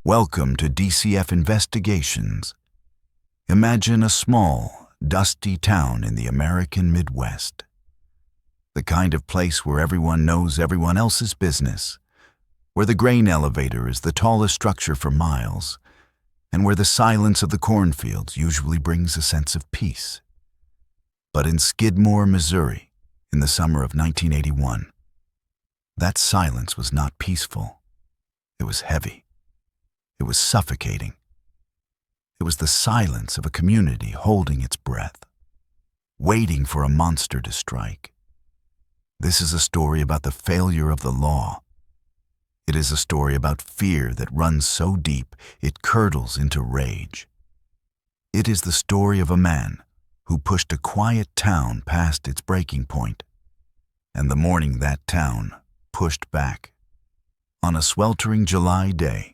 Welcome to DCF Investigations. Imagine a small, dusty town in the American Midwest. The kind of place where everyone knows everyone else's business, where the grain elevator is the tallest structure for miles, and where the silence of the cornfields usually brings a sense of peace. But in Skidmore, Missouri, in the summer of 1981, that silence was not peaceful. It was heavy. It was suffocating. It was the silence of a community holding its breath, waiting for a monster to strike. This is a story about the failure of the law. It is a story about fear that runs so deep it curdles into rage. It is the story of a man who pushed a quiet town past its breaking point, and the morning that town pushed back. On a sweltering July day,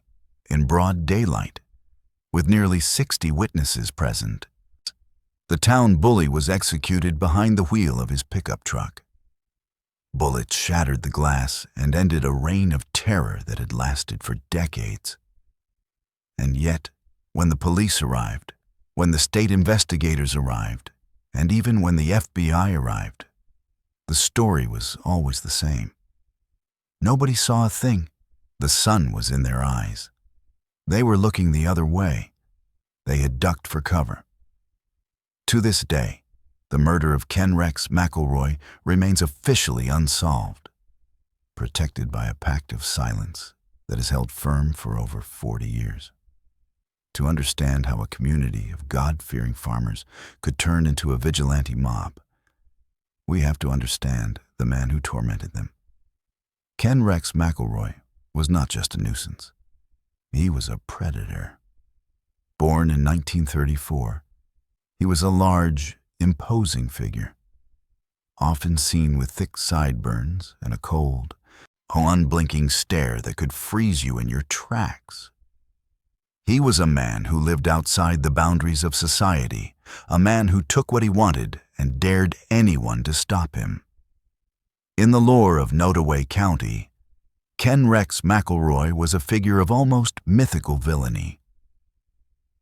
in broad daylight, with nearly 60 witnesses present, the town bully was executed behind the wheel of his pickup truck. Bullets shattered the glass and ended a reign of terror that had lasted for decades. And yet, when the police arrived, when the state investigators arrived, and even when the FBI arrived, the story was always the same. Nobody saw a thing. The sun was in their eyes. They were looking the other way. They had ducked for cover. To this day, the murder of Ken Rex McElroy remains officially unsolved, protected by a Pact of Silence that has held firm for over 40 years. To understand how a community of God-fearing farmers could turn into a vigilante mob, we have to understand the man who tormented them. Ken Rex McElroy was not just a nuisance. He was a predator. Born in 1934, he was a large, imposing figure, often seen with thick sideburns and a cold, unblinking stare that could freeze you in your tracks. He was a man who lived outside the boundaries of society, a man who took what he wanted and dared anyone to stop him. In the lore of Nottoway County, Ken Rex McElroy was a figure of almost mythical villainy.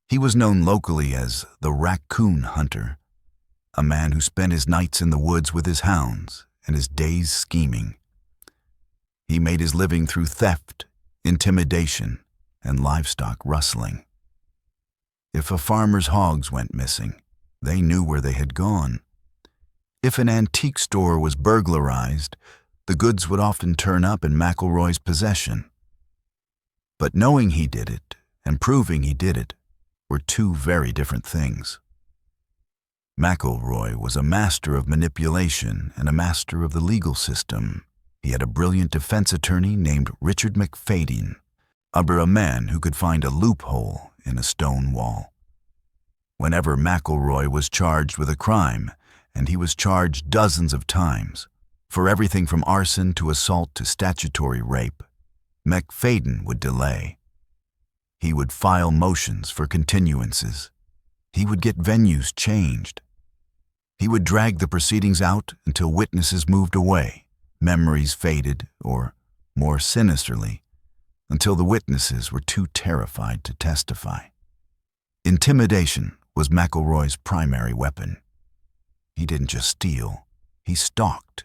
He was known locally as the Raccoon Hunter, a man who spent his nights in the woods with his hounds and his days scheming. He made his living through theft, intimidation, and livestock rustling. If a farmer's hogs went missing, they knew where they had gone. If an antique store was burglarized, the goods would often turn up in McElroy's possession. But knowing he did it and proving he did it were two very different things. McElroy was a master of manipulation and a master of the legal system. He had a brilliant defense attorney named Richard McFadden, a man who could find a loophole in a stone wall. Whenever McElroy was charged with a crime, and he was charged dozens of times, for everything from arson to assault to statutory rape, McFadden would delay. He would file motions for continuances. He would get venues changed. He would drag the proceedings out until witnesses moved away, memories faded, or, more sinisterly, until the witnesses were too terrified to testify. Intimidation was McElroy's primary weapon. He didn't just steal, he stalked.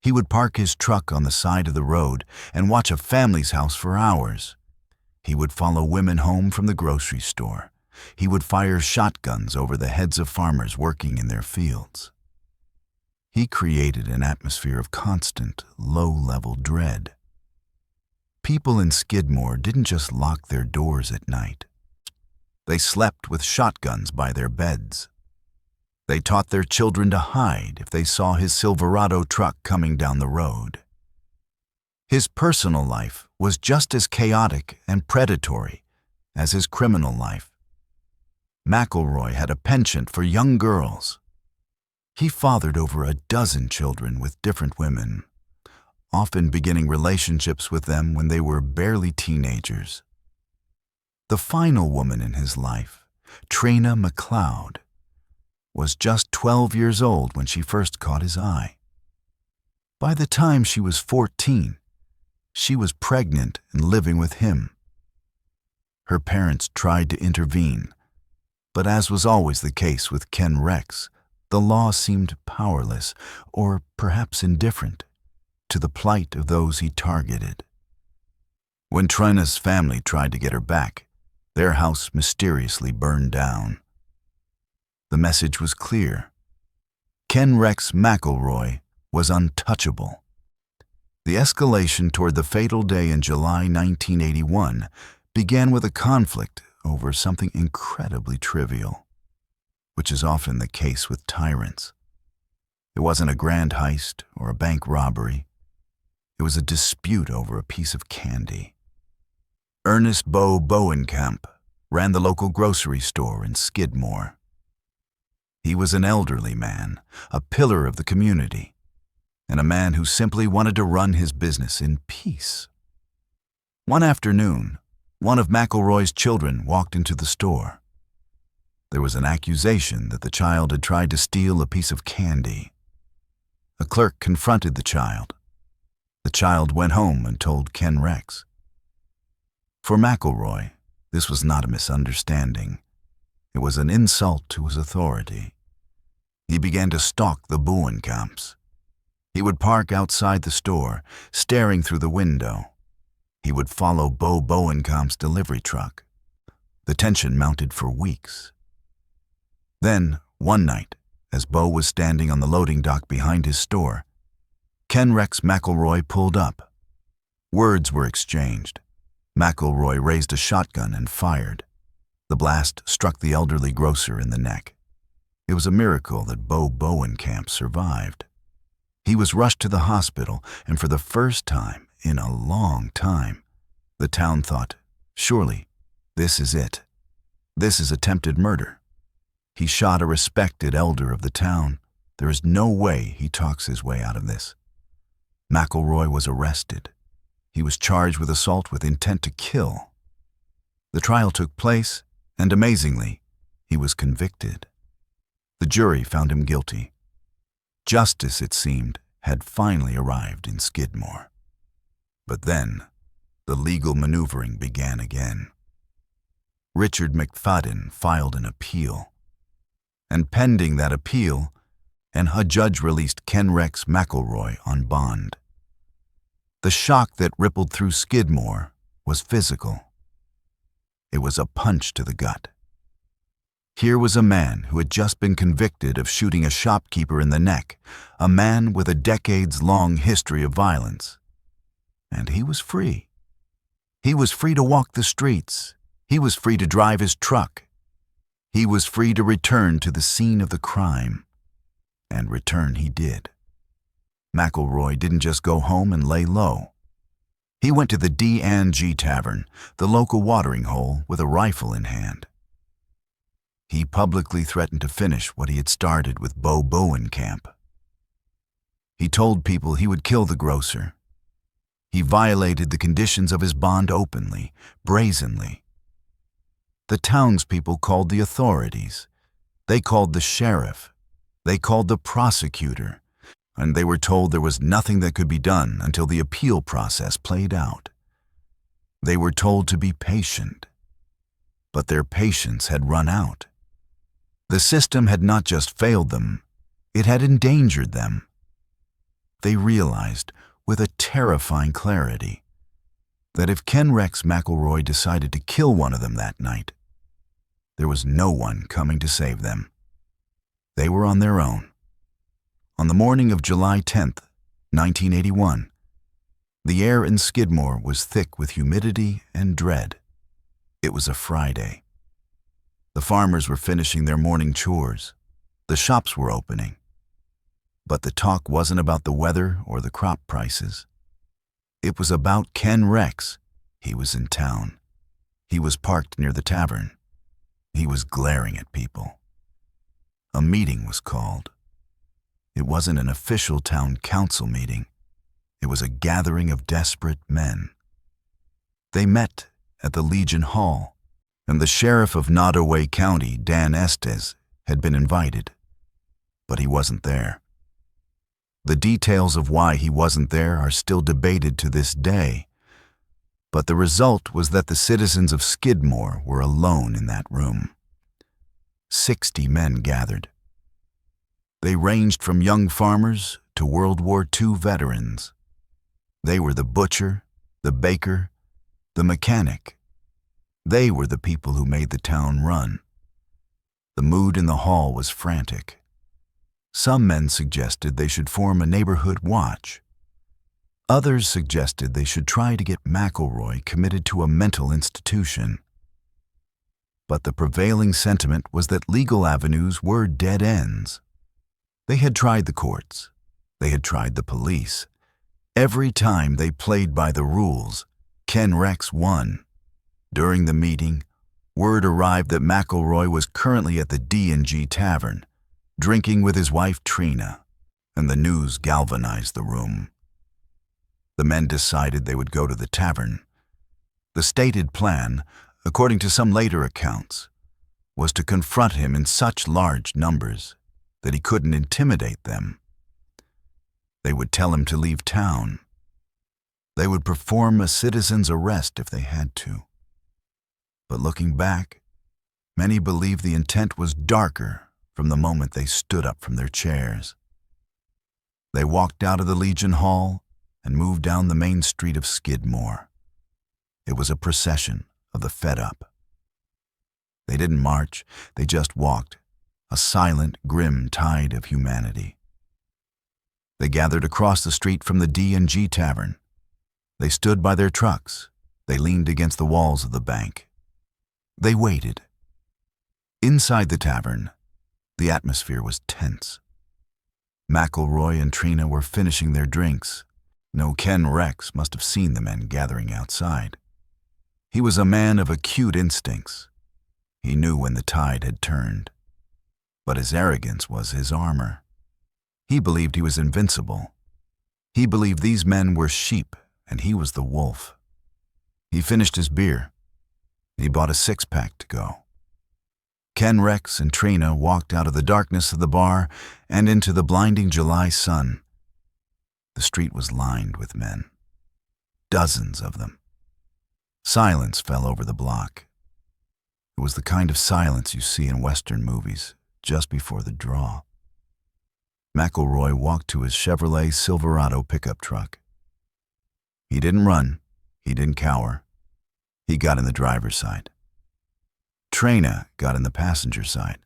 He would park his truck on the side of the road and watch a family's house for hours. He would follow women home from the grocery store. He would fire shotguns over the heads of farmers working in their fields. He created an atmosphere of constant, low-level dread. People in Skidmore didn't just lock their doors at night. They slept with shotguns by their beds. They taught their children to hide if they saw his Silverado truck coming down the road. His personal life was just as chaotic and predatory as his criminal life. McElroy had a penchant for young girls. He fathered over a dozen children with different women, often beginning relationships with them when they were barely teenagers. The final woman in his life, Trina McLeod, was just 12 years old when she first caught his eye. By the time she was 14, she was pregnant and living with him. Her parents tried to intervene, but as was always the case with Ken Rex, the law seemed powerless, or perhaps indifferent, to the plight of those he targeted. When Trina's family tried to get her back, their house mysteriously burned down. The message was clear. Ken Rex McElroy was untouchable. The escalation toward the fatal day in July 1981 began with a conflict over something incredibly trivial, which is often the case with tyrants. It wasn't a grand heist or a bank robbery. It was a dispute over a piece of candy. Ernest Bowenkamp ran the local grocery store in Skidmore. He was an elderly man, a pillar of the community, and a man who simply wanted to run his business in peace. One afternoon, one of McElroy's children walked into the store. There was an accusation that the child had tried to steal a piece of candy. A clerk confronted the child. The child went home and told Ken Rex. For McElroy, this was not a misunderstanding. It was an insult to his authority. He began to stalk the Bowenkamps. He would park outside the store, staring through the window. He would follow Bowenkamp's delivery truck. The tension mounted for weeks. Then, one night, as Bo was standing on the loading dock behind his store, Ken Rex McElroy pulled up. Words were exchanged. McElroy raised a shotgun and fired. The blast struck the elderly grocer in the neck. It was a miracle that Bowenkamp survived. He was rushed to the hospital, and for the first time in a long time, the town thought, surely, this is it. This is attempted murder. He shot a respected elder of the town. There is no way he talks his way out of this. McElroy was arrested. He was charged with assault with intent to kill. The trial took place, and amazingly, he was convicted. The jury found him guilty. Justice, it seemed, had finally arrived in Skidmore. But then, the legal maneuvering began again. Richard McFadden filed an appeal. And pending that appeal, a judge released Ken Rex McElroy on bond. The shock that rippled through Skidmore was physical. It was a punch to the gut. Here was a man who had just been convicted of shooting a shopkeeper in the neck, a man with a decades-long history of violence. And he was free. He was free to walk the streets. He was free to drive his truck. He was free to return to the scene of the crime. And return he did. McElroy didn't just go home and lay low. He went to the D&G Tavern, the local watering hole, with a rifle in hand. He publicly threatened to finish what he had started with Bowenkamp. He told people he would kill the grocer. He violated the conditions of his bond openly, brazenly. The townspeople called the authorities. They called the sheriff. They called the prosecutor. And they were told there was nothing that could be done until the appeal process played out. They were told to be patient. But their patience had run out. The system had not just failed them, it had endangered them. They realized, with a terrifying clarity, that if Ken Rex McElroy decided to kill one of them that night, there was no one coming to save them. They were on their own. On the morning of July 10th, 1981, the air in Skidmore was thick with humidity and dread. It was a Friday. The farmers were finishing their morning chores. The shops were opening. But the talk wasn't about the weather or the crop prices. It was about Ken Rex. He was in town. He was parked near the tavern. He was glaring at people. A meeting was called. It wasn't an official town council meeting. It was a gathering of desperate men. They met at the Legion Hall, and the sheriff of Nottoway County, Dan Estes, had been invited. But he wasn't there. The details of why he wasn't there are still debated to this day, But the result was that the citizens of Skidmore were alone in that room. 60 men gathered. They ranged from young farmers to World War II veterans. They were the butcher, the baker, the mechanic. They were the people who made the town run. The mood in the hall was frantic. Some men suggested they should form a neighborhood watch. Others suggested they should try to get McElroy committed to a mental institution. But the prevailing sentiment was that legal avenues were dead ends. They had tried the courts. They had tried the police. Every time they played by the rules, Ken Rex won. During the meeting, word arrived that McElroy was currently at the D&G Tavern, drinking with his wife Trina, and the news galvanized the room. The men decided they would go to the tavern. The stated plan, according to some later accounts, was to confront him in such large numbers that he couldn't intimidate them. They would tell him to leave town. They would perform a citizen's arrest if they had to. But looking back, many believe the intent was darker from the moment they stood up from their chairs. They walked out of the Legion Hall and moved down the main street of Skidmore. It was a procession of the fed up. They didn't march, they just walked, a silent, grim tide of humanity. They gathered across the street from the D&G Tavern. They stood by their trucks. They leaned against the walls of the bank. They waited. Inside the tavern, the atmosphere was tense. McElroy and Trina were finishing their drinks. No Ken Rex must have seen the men gathering outside. He was a man of acute instincts. He knew when the tide had turned. But his arrogance was his armor. He believed he was invincible. He believed these men were sheep and he was the wolf. He finished his beer. He bought a six-pack to go. Ken Rex and Trina walked out of the darkness of the bar and into the blinding July sun. The street was lined with men. Dozens of them. Silence fell over the block. It was the kind of silence you see in Western movies just before the draw. McElroy walked to his Chevrolet Silverado pickup truck. He didn't run. He didn't cower. He got in the driver's side. Trina got in the passenger side.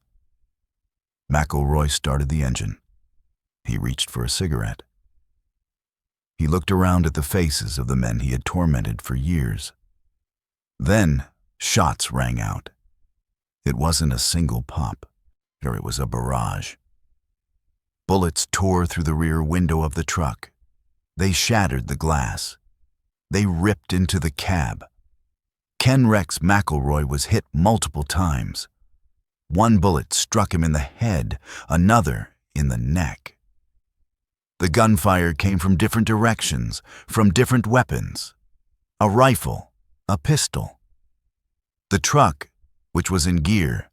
McElroy started the engine. He reached for a cigarette. He looked around at the faces of the men he had tormented for years. Then shots rang out. It wasn't a single pop, or it was a barrage. Bullets tore through the rear window of the truck. They shattered the glass. They ripped into the cab. Ken Rex McElroy was hit multiple times. One bullet struck him in the head, another in the neck. The gunfire came from different directions, from different weapons. A rifle, a pistol. The truck, which was in gear,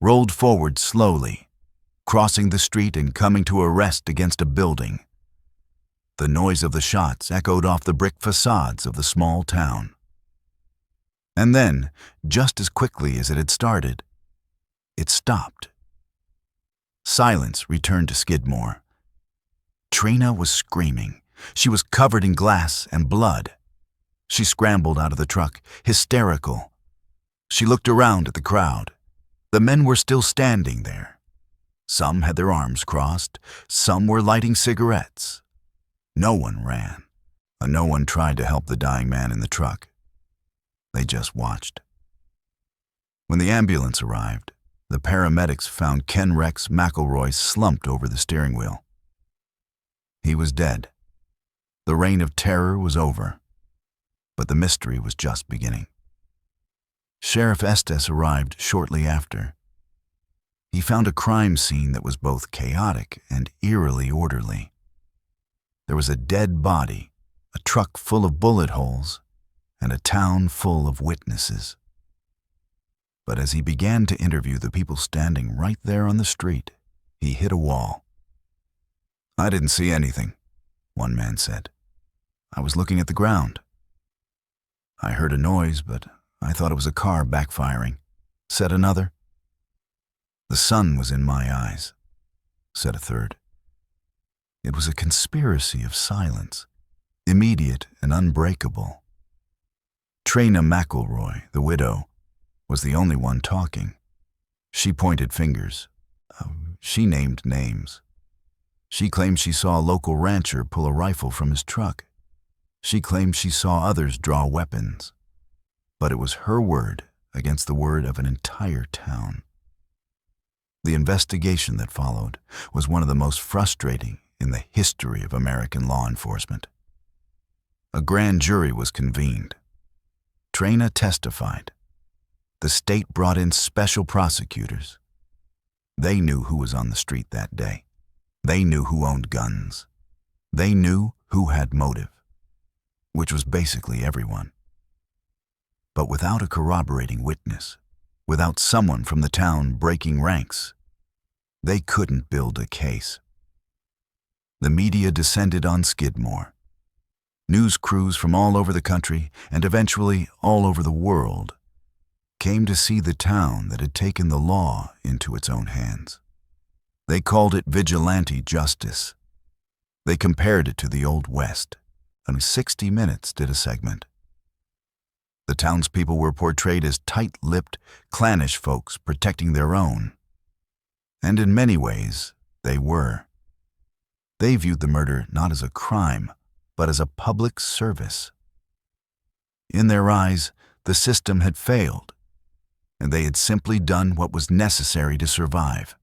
rolled forward slowly, crossing the street and coming to a rest against a building. The noise of the shots echoed off the brick facades of the small town. And then, just as quickly as it had started, it stopped. Silence returned to Skidmore. Trina was screaming. She was covered in glass and blood. She scrambled out of the truck, hysterical. She looked around at the crowd. The men were still standing there. Some had their arms crossed. Some were lighting cigarettes. No one ran. No one tried to help the dying man in the truck. They just watched. When the ambulance arrived, the paramedics found Ken Rex McElroy slumped over the steering wheel. He was dead. The reign of terror was over, but the mystery was just beginning. Sheriff Estes arrived shortly after. He found a crime scene that was both chaotic and eerily orderly. There was a dead body, a truck full of bullet holes, and a town full of witnesses. But as he began to interview the people standing right there on the street, he hit a wall. "I didn't see anything," one man said. "I was looking at the ground." I heard a noise, but I thought it was a car backfiring, said another. The sun was in my eyes, said a third. It was a conspiracy of silence, immediate and unbreakable. Trina McElroy, the widow, was the only one talking. She pointed fingers. She named names. She claimed she saw a local rancher pull a rifle from his truck. She claimed she saw others draw weapons. But it was her word against the word of an entire town. The investigation that followed was one of the most frustrating in the history of American law enforcement. A grand jury was convened. Trina testified. The state brought in special prosecutors. They knew who was on the street that day. They knew who owned guns. They knew who had motive, which was basically everyone. But without a corroborating witness, without someone from the town breaking ranks, they couldn't build a case. The media descended on Skidmore. News crews from all over the country, and eventually all over the world, came to see the town that had taken the law into its own hands. They called it vigilante justice. They compared it to the Old West, and 60 Minutes did a segment. The townspeople were portrayed as tight-lipped, clannish folks protecting their own. And in many ways, they were. They viewed the murder not as a crime, but as a public service. In their eyes, the system had failed, and they had simply done what was necessary to survive.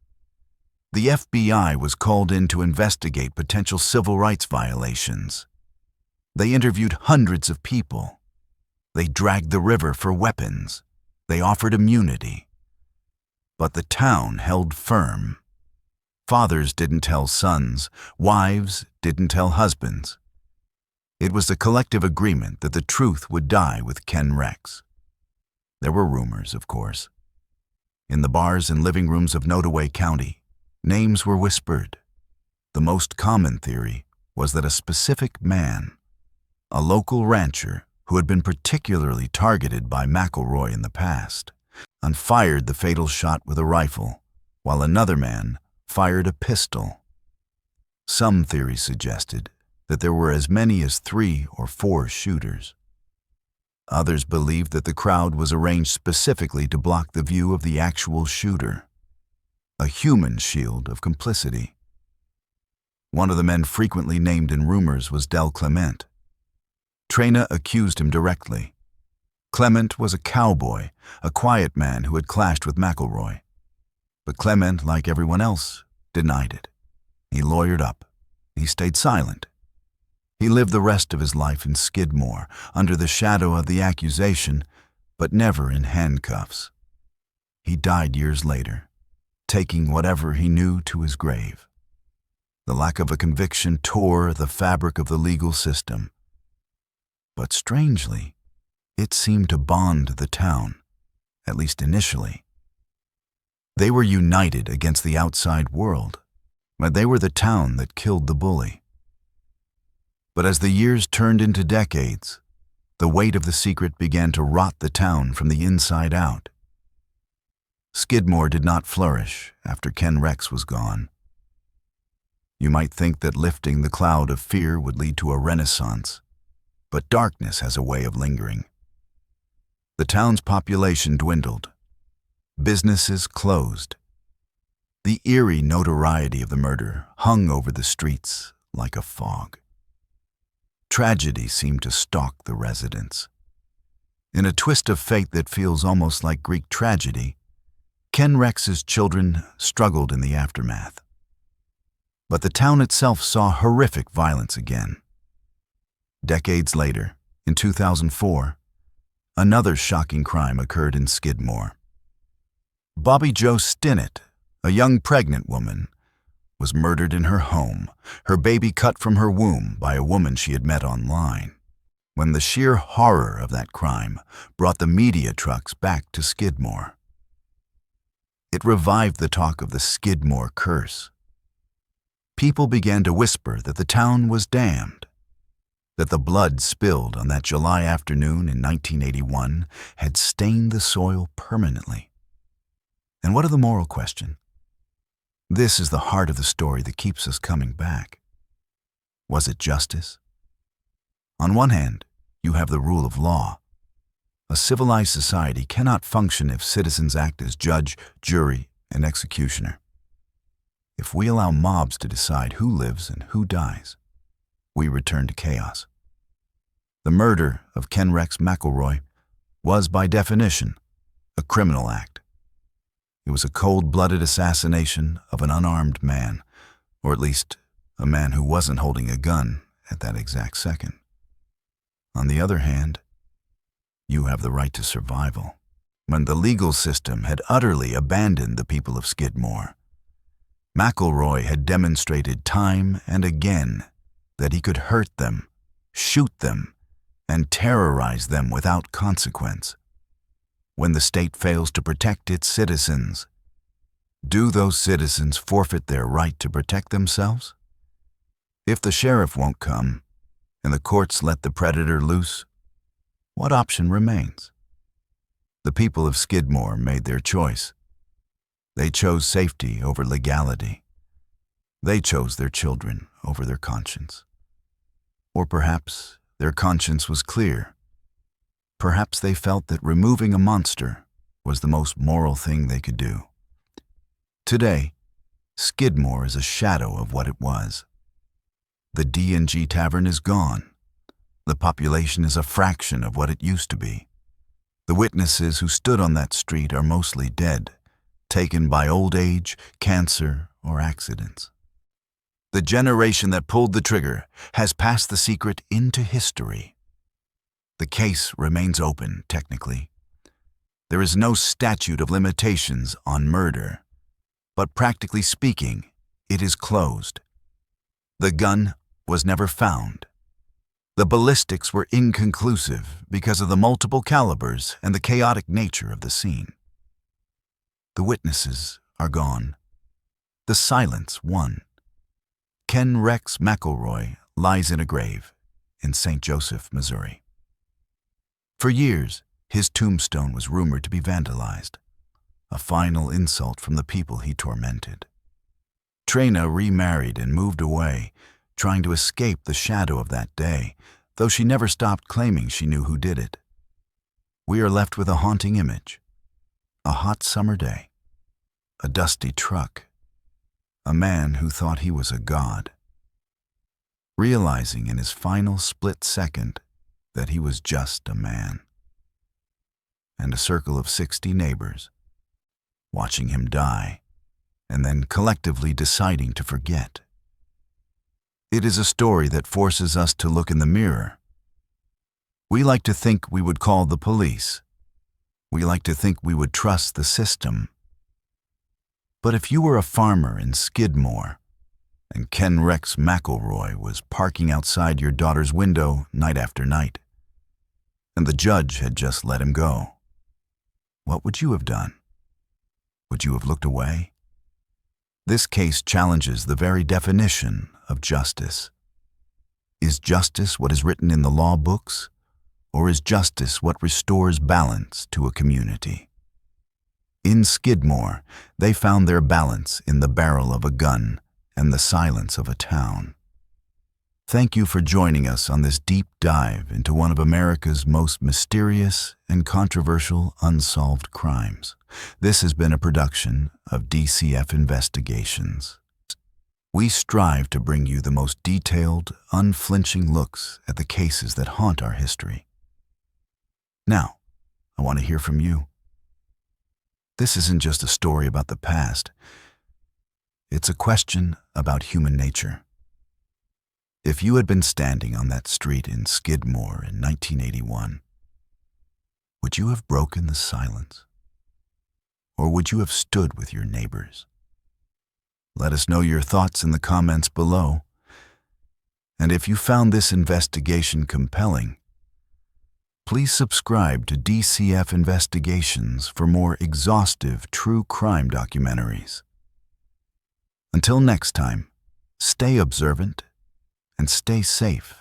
The FBI was called in to investigate potential civil rights violations. They interviewed hundreds of people. They dragged the river for weapons. They offered immunity. But the town held firm. Fathers didn't tell sons. Wives didn't tell husbands. It was the collective agreement that the truth would die with Ken Rex. There were rumors, of course. In the bars and living rooms of Nottoway County, names were whispered. The most common theory was that a specific man, a local rancher who had been particularly targeted by McElroy in the past, fired the fatal shot with a rifle, while another man fired a pistol. Some theories suggested that there were as many as 3 or 4 shooters. Others believed that the crowd was arranged specifically to block the view of the actual shooter, a human shield of complicity. One of the men frequently named in rumors was Del Clement. Trina accused him directly. Clement was a cowboy, a quiet man who had clashed with McElroy. But Clement, like everyone else, denied it. He lawyered up. He stayed silent. He lived the rest of his life in Skidmore, under the shadow of the accusation, but never in handcuffs. He died years later, taking whatever he knew to his grave. The lack of a conviction tore the fabric of the legal system. But strangely, it seemed to bond the town, at least initially. They were united against the outside world, but they were the town that killed the bully. But as the years turned into decades, the weight of the secret began to rot the town from the inside out. Skidmore did not flourish after Ken Rex was gone. You might think that lifting the cloud of fear would lead to a renaissance, but darkness has a way of lingering. The town's population dwindled. Businesses closed. The eerie notoriety of the murder hung over the streets like a fog. Tragedy seemed to stalk the residents. In a twist of fate that feels almost like Greek tragedy, Ken Rex's children struggled in the aftermath. But the town itself saw horrific violence again. Decades later, in 2004, another shocking crime occurred in Skidmore. Bobby Jo Stinnett, a young pregnant woman, was murdered in her home, her baby cut from her womb by a woman she had met online. When the sheer horror of that crime brought the media trucks back to Skidmore, it revived the talk of the Skidmore curse. People began to whisper that the town was damned. that the blood spilled on that July afternoon in 1981 had stained the soil permanently. And what of the moral question? This is the heart of the story that keeps us coming back. Was it justice? On one hand, you have the rule of law. A civilized society cannot function if citizens act as judge, jury, and executioner. If we allow mobs to decide who lives and who dies, we return to chaos. The murder of Ken Rex McElroy was, by definition, a criminal act. It was a cold-blooded assassination of an unarmed man, or at least a man who wasn't holding a gun at that exact second. On the other hand, you have the right to survival. When the legal system had utterly abandoned the people of Skidmore, McElroy had demonstrated time and again that he could hurt them, shoot them, and terrorize them without consequence. When the state fails to protect its citizens, do those citizens forfeit their right to protect themselves? If the sheriff won't come, and the courts let the predator loose, what option remains? The people of Skidmore made their choice. They chose safety over legality. They chose their children over their conscience. Or perhaps their conscience was clear. Perhaps they felt that removing a monster was the most moral thing they could do. Today, Skidmore is a shadow of what it was. The D&G Tavern is gone. The population is a fraction of what it used to be. The witnesses who stood on that street are mostly dead, taken by old age, cancer, or accidents. The generation that pulled the trigger has passed the secret into history. The case remains open, technically. There is no statute of limitations on murder, but practically speaking, it is closed. The gun was never found. The ballistics were inconclusive because of the multiple calibers and the chaotic nature of the scene. The witnesses are gone. The silence won. Ken Rex McElroy lies in a grave in St. Joseph, Missouri. For years, his tombstone was rumored to be vandalized, a final insult from the people he tormented. Trina remarried and moved away, trying to escape the shadow of that day, though she never stopped claiming she knew who did it. We are left with a haunting image: a hot summer day, a dusty truck, a man who thought he was a god, realizing in his final split second that he was just a man, and a circle of 60 neighbors watching him die and then collectively deciding to forget. It is a story that forces us to look in the mirror. We like to think we would call the police. We like to think we would trust the system. But if you were a farmer in Skidmore and Ken Rex McElroy was parking outside your daughter's window night after night, and the judge had just let him go, what would you have done? Would you have looked away? This case challenges the very definition of justice. Is justice what is written in the law books, or is justice what restores balance to a community? In Skidmore, they found their balance in the barrel of a gun and the silence of a town. Thank you for joining us on this deep dive into one of America's most mysterious and controversial unsolved crimes. This has been a production of DCF Investigations. We strive to bring you the most detailed, unflinching looks at the cases that haunt our history. Now, I want to hear from you. This isn't just a story about the past. It's a question about human nature. If you had been standing on that street in Skidmore in 1981, would you have broken the silence? Or would you have stood with your neighbors? Let us know your thoughts in the comments below. And if you found this investigation compelling, please subscribe to DCF Investigations for more exhaustive true crime documentaries. Until next time, stay observant and stay safe.